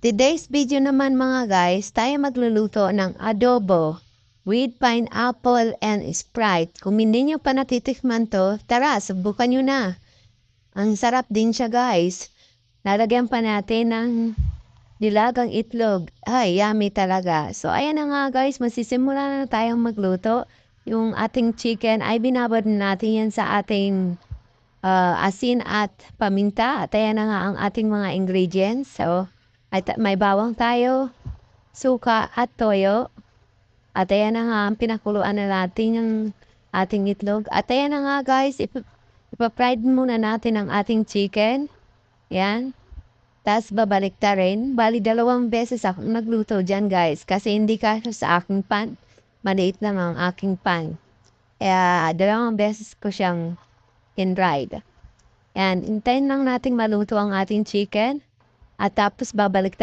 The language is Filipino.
Today's video naman mga guys, tayo magluluto ng adobo with pineapple and Sprite. Kung hindi nyo pa natitikman to, tara, subukan nyo na. Ang sarap din siya guys. Lalagyan pa natin ng nilagang itlog. Ay, yummy talaga. So ayan na nga guys, masisimula na tayong magluto. Yung ating chicken ay binabad natin yan sa ating asin at paminta. At ayan na nga ang ating mga ingredients. So, may bawang tayo, suka at toyo. At ayan na nga ang pinakuluan na natin yung ating itlog. At ayan na nga guys, ipa-fried muna natin ang ating chicken. Yan. Tapos babalik ta rin. Bali 2 beses akong nagluto dyan guys. Kasi hindi kasya sa aking pan. Maliit lang ang aking pan. Kaya 2 beses ko siyang in-fried. And hintayin lang nating maluto ang ating chicken. At tapos babalik